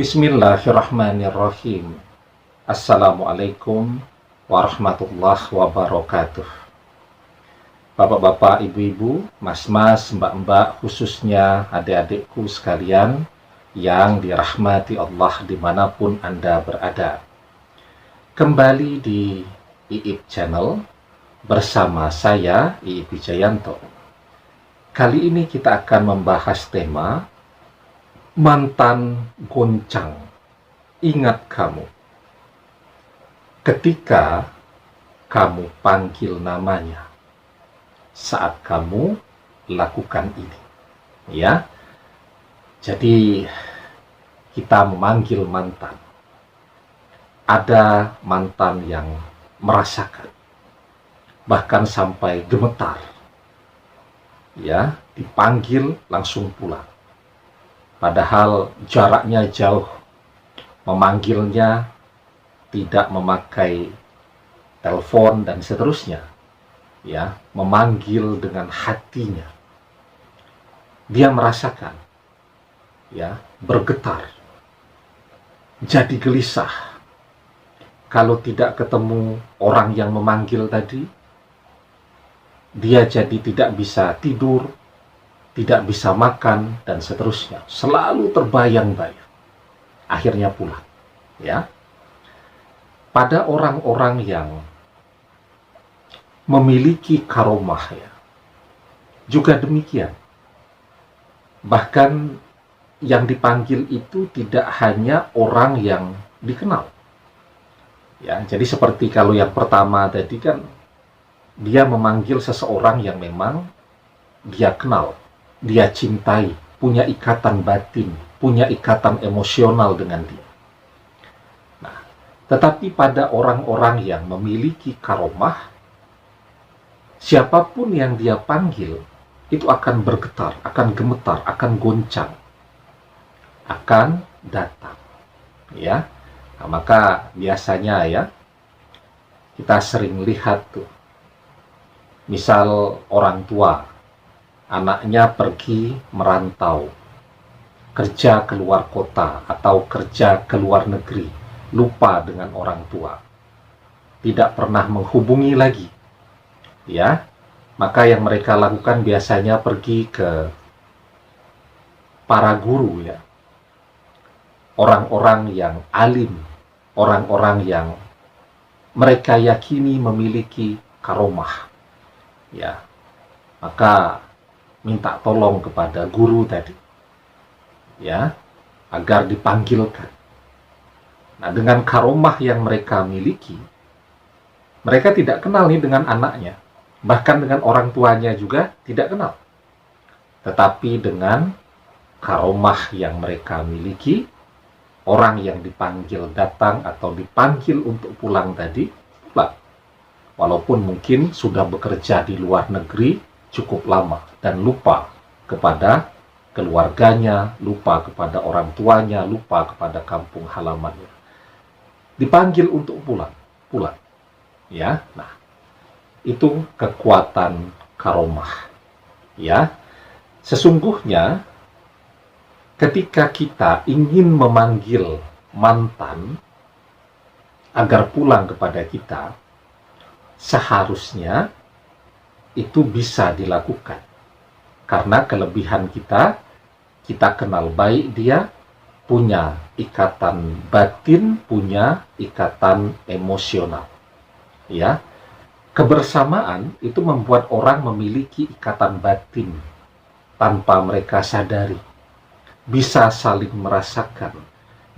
Bismillahirrahmanirrahim. Assalamualaikum warahmatullahi wabarakatuh. Bapak-bapak, ibu-ibu, mas-mas, mbak-mbak, khususnya adik-adikku sekalian yang dirahmati Allah dimanapun Anda berada. Kembali di IIP Channel bersama saya, IIP Wijayanto. Kali ini kita akan membahas tema mantan goncang. Ingat kamu ketika kamu panggil namanya saat kamu lakukan ini, ya. Jadi kita memanggil mantan. Ada mantan yang merasakan, bahkan sampai gemetar, ya, dipanggil langsung pulang. Padahal jaraknya jauh, memanggilnya tidak memakai telepon dan seterusnya, ya, memanggil dengan hatinya. Dia merasakan, ya, bergetar, jadi gelisah. Kalau tidak ketemu orang yang memanggil tadi, dia jadi tidak bisa tidur, tidak bisa makan, dan seterusnya. Selalu terbayang-bayang. Akhirnya pulang. Ya. Pada orang-orang yang memiliki karomah, ya, juga demikian. Bahkan yang dipanggil itu tidak hanya orang yang dikenal. Ya, jadi seperti kalau yang pertama tadi kan, dia memanggil seseorang yang memang dia kenal, dia cintai, punya ikatan batin, punya ikatan emosional dengan dia. Nah, tetapi pada orang-orang yang memiliki karomah, siapapun yang dia panggil, itu akan bergetar, akan gemetar, akan goncang, akan datang. Ya, nah, maka biasanya ya, kita sering lihat tuh, misal orang tua, anaknya pergi merantau, kerja keluar kota atau kerja ke luar negeri, lupa dengan orang tua, tidak pernah menghubungi lagi, ya. Maka yang mereka lakukan biasanya pergi ke para guru, ya, orang-orang yang alim, orang-orang yang mereka yakini memiliki karomah, ya. Maka minta tolong kepada guru tadi, ya, agar dipanggilkan. Nah, dengan karomah yang mereka miliki, mereka tidak kenal nih dengan anaknya, bahkan dengan orang tuanya juga tidak kenal. Tetapi dengan karomah yang mereka miliki, orang yang dipanggil datang atau dipanggil untuk pulang tadi, pulang. Walaupun mungkin sudah bekerja di luar negeri cukup lama dan lupa kepada keluarganya, lupa kepada orang tuanya, lupa kepada kampung halamannya. Dipanggil untuk pulang, pulang. Ya, nah, itu kekuatan karomah. Ya, sesungguhnya ketika kita ingin memanggil mantan agar pulang kepada kita, seharusnya itu bisa dilakukan. Karena kelebihan kita kenal baik dia, punya ikatan batin, punya ikatan emosional. Ya, kebersamaan itu membuat orang memiliki ikatan batin tanpa mereka sadari. Bisa saling merasakan,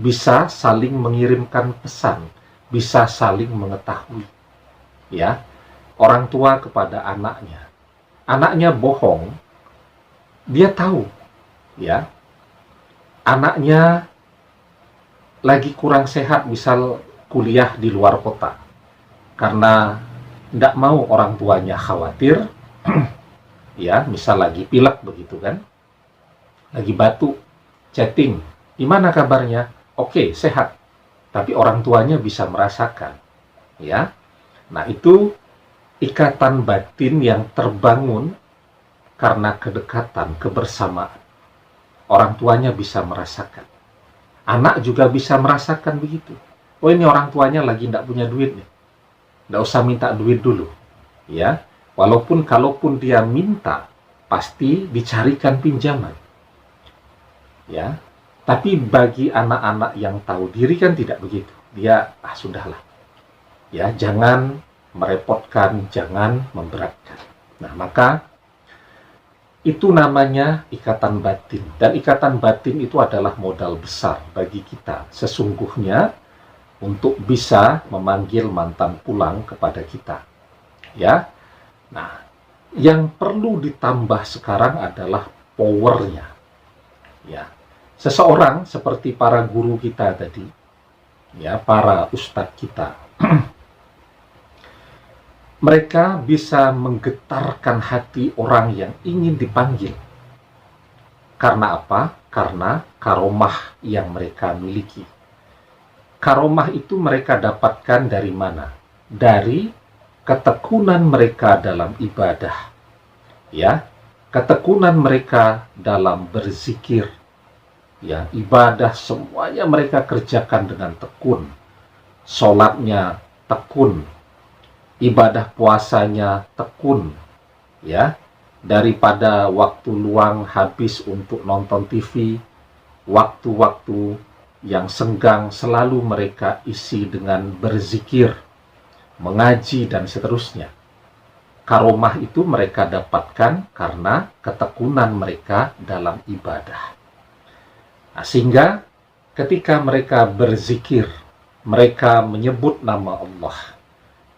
bisa saling mengirimkan pesan, bisa saling mengetahui. Ya, orang tua kepada anaknya bohong, dia tahu, ya, anaknya lagi kurang sehat, misal kuliah di luar kota, karena tidak mau orang tuanya khawatir, ya, misal lagi pilek begitu kan, lagi batuk, chatting, gimana kabarnya? Oke, sehat. Tapi orang tuanya bisa merasakan, ya. Nah, itu ikatan batin yang terbangun karena kedekatan, kebersamaan. Orang tuanya bisa merasakan. Anak juga bisa merasakan begitu. Oh, ini orang tuanya lagi tidak punya duit nih. Tidak usah minta duit dulu. Ya, walaupun kalaupun dia minta, pasti dicarikan pinjaman. Ya, tapi bagi anak-anak yang tahu diri kan tidak begitu. Dia, sudahlah. Ya, jangan merepotkan, jangan memberatkan. Nah, maka itu namanya ikatan batin. Dan ikatan batin itu adalah modal besar bagi kita sesungguhnya untuk bisa memanggil mantan pulang kepada kita. Ya. Nah, yang perlu ditambah sekarang adalah powernya. Ya. Seseorang seperti para guru kita tadi, ya, para ustadz kita, mereka bisa menggetarkan hati orang yang ingin dipanggil. Karena apa? Karena karomah yang mereka miliki. Karomah itu mereka dapatkan dari mana? Dari ketekunan mereka dalam ibadah. Ya, ketekunan mereka dalam berzikir. Ya, ibadah semuanya mereka kerjakan dengan tekun. Sholatnya tekun. Ibadah puasanya tekun, ya, daripada waktu luang habis untuk nonton TV, waktu-waktu yang senggang selalu mereka isi dengan berzikir, mengaji, dan seterusnya. Karomah itu mereka dapatkan karena ketekunan mereka dalam ibadah. Nah, sehingga ketika mereka berzikir, mereka menyebut nama Allah,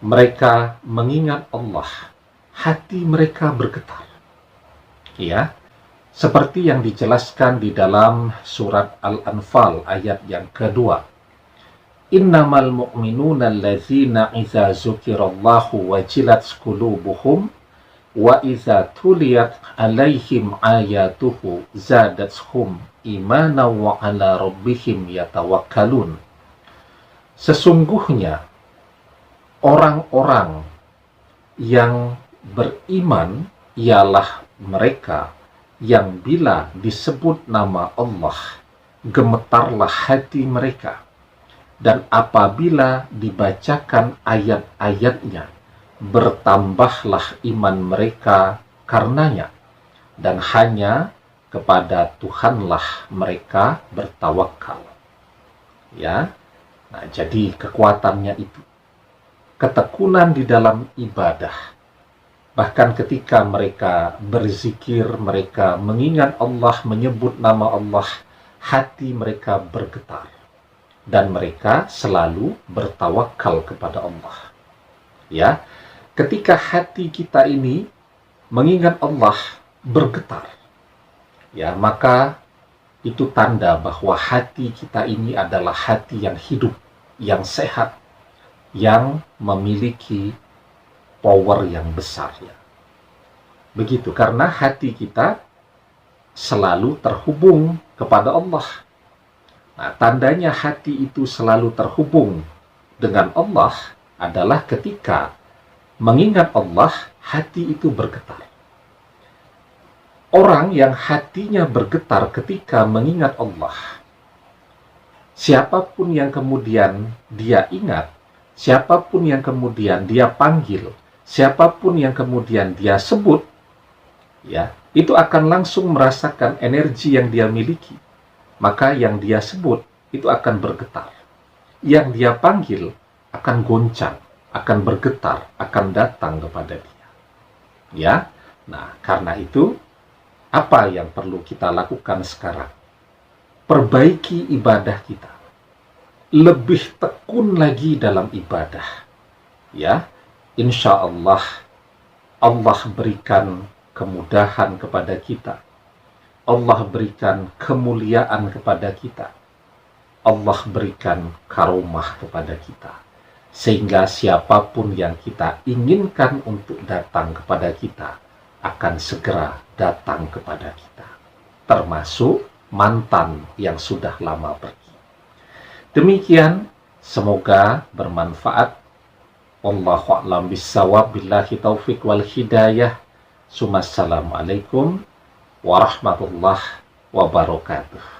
mereka mengingat Allah, hati mereka bergetar. Ya, seperti yang dijelaskan di dalam surat Al-Anfal ayat yang kedua. Innamal mu'minuna allazina idza dzukirallahu wajilat qulubuhum wa idza tuliyat alaihim ayatuhu zadatuhum imanan wa ala rabbihim yatawakkalun. Sesungguhnya orang-orang yang beriman ialah mereka yang bila disebut nama Allah, gemetarlah hati mereka. Dan apabila dibacakan ayat-ayatnya, bertambahlah iman mereka karenanya. Dan hanya kepada Tuhanlah mereka bertawakal. Ya, nah, jadi kekuatannya itu. Ketekunan di dalam ibadah. Bahkan ketika mereka berzikir, mereka mengingat Allah, menyebut nama Allah, hati mereka bergetar. Dan mereka selalu bertawakal kepada Allah. Ya, ketika hati kita ini mengingat Allah bergetar, ya, maka itu tanda bahwa hati kita ini adalah hati yang hidup, yang sehat, yang memiliki power yang besar, ya. Begitu, karena hati kita selalu terhubung kepada Allah. Nah, tandanya hati itu selalu terhubung dengan Allah adalah ketika mengingat Allah, hati itu bergetar. Orang yang hatinya bergetar ketika mengingat Allah, siapapun yang kemudian dia ingat, siapapun yang kemudian dia panggil, siapapun yang kemudian dia sebut, ya, itu akan langsung merasakan energi yang dia miliki. Maka yang dia sebut itu akan bergetar. Yang dia panggil akan goncang, akan bergetar, akan datang kepada dia. Ya, nah, karena itu apa yang perlu kita lakukan sekarang? Perbaiki ibadah kita. Lebih tekun lagi dalam ibadah. Ya, insya Allah, Allah berikan kemudahan kepada kita. Allah berikan kemuliaan kepada kita. Allah berikan karomah kepada kita. Sehingga siapapun yang kita inginkan untuk datang kepada kita akan segera datang kepada kita. Termasuk mantan yang sudah lama pergi. Demikian, semoga bermanfaat. Wallahu a'lam bissawab, billahi taufik wal hidayah. Assalamualaikum warahmatullahi wabarakatuh.